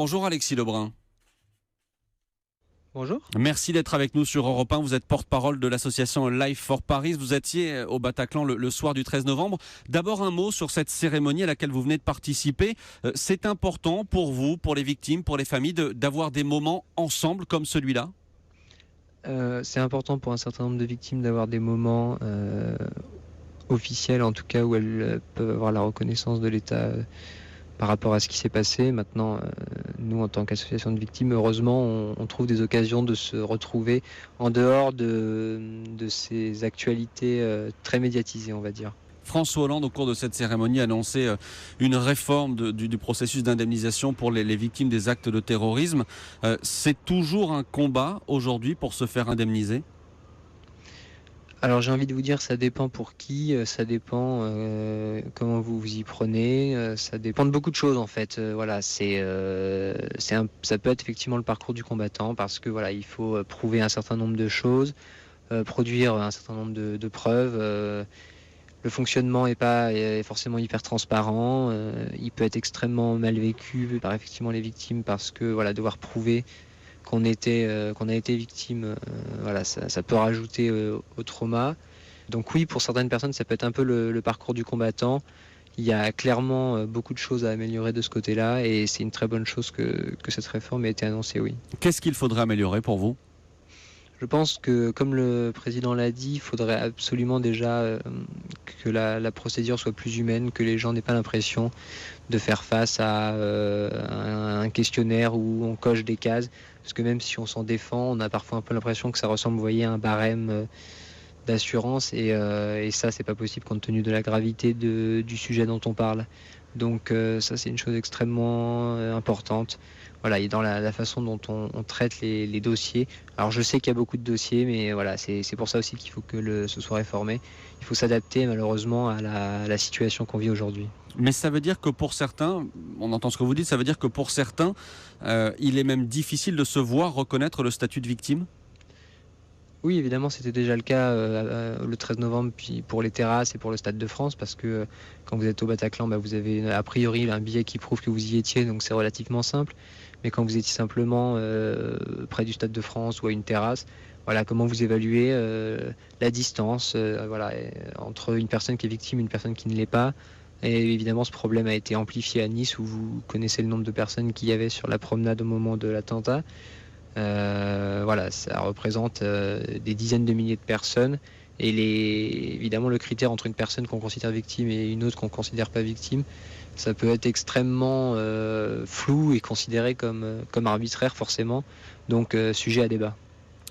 Bonjour Alexis Lebrun. Bonjour. Merci d'être avec nous sur Europe 1. Vous êtes porte-parole de l'association Life for Paris. Vous étiez au Bataclan le soir du 13 novembre. D'abord un mot sur cette cérémonie à laquelle vous venez de participer. C'est important pour vous, pour les victimes, pour les familles, d'avoir des moments ensemble comme celui-là ? C'est important pour un certain nombre de victimes d'avoir des moments officiels, en tout cas, où elles peuvent avoir la reconnaissance de l'État par rapport à ce qui s'est passé. Maintenant, nous, en tant qu'association de victimes, heureusement, on trouve des occasions de se retrouver en dehors de ces actualités très médiatisées, on va dire. François Hollande, au cours de cette cérémonie, a annoncé une réforme du processus d'indemnisation pour les victimes des actes de terrorisme. C'est toujours un combat aujourd'hui pour se faire indemniser ? Alors j'ai envie de vous dire, ça dépend pour qui, ça dépend comment vous vous y prenez, ça dépend de beaucoup de choses en fait. Voilà, ça peut être effectivement le parcours du combattant parce que voilà, il faut prouver un certain nombre de choses, produire un certain nombre de preuves. Le fonctionnement est forcément hyper transparent, il peut être extrêmement mal vécu par effectivement les victimes parce que voilà, devoir prouver qu'on a été victime, voilà, ça peut rajouter au trauma. Donc oui, pour certaines personnes, ça peut être un peu le parcours du combattant. Il y a clairement beaucoup de choses à améliorer de ce côté-là et c'est une très bonne chose que cette réforme ait été annoncée, oui. Qu'est-ce qu'il faudrait améliorer pour vous ? Je pense que, comme le président l'a dit, il faudrait absolument déjà que la procédure soit plus humaine, que les gens n'aient pas l'impression de faire face à un questionnaire où on coche des cases. Parce que même si on s'en défend, on a parfois un peu l'impression que ça ressemble, vous voyez, à un barème d'assurance. Et ça, c'est pas possible compte tenu de la gravité du sujet dont on parle. Donc ça, c'est une chose extrêmement importante. Voilà, et dans la façon dont on traite les dossiers. Alors je sais qu'il y a beaucoup de dossiers, mais voilà, c'est pour ça aussi qu'il faut que ce soit réformé. Il faut s'adapter malheureusement à la situation qu'on vit aujourd'hui. Mais ça veut dire que pour certains, on entend ce que vous dites, ça veut dire que pour certains, il est même difficile de se voir reconnaître le statut de victime ? Oui, évidemment, c'était déjà le cas le 13 novembre, puis pour les terrasses et pour le Stade de France, parce que quand vous êtes au Bataclan, vous avez a priori un billet qui prouve que vous y étiez, donc c'est relativement simple. Mais quand vous étiez simplement près du Stade de France ou à une terrasse, voilà, comment vous évaluez la distance voilà, entre une personne qui est victime et une personne qui ne l'est pas. Et évidemment, ce problème a été amplifié à Nice, où vous connaissez le nombre de personnes qu'il y avait sur la promenade au moment de l'attentat. Voilà, ça représente des dizaines de milliers de personnes. Et évidemment, le critère entre une personne qu'on considère victime et une autre qu'on ne considère pas victime, ça peut être extrêmement flou et considéré comme arbitraire forcément. Donc, sujet à débat.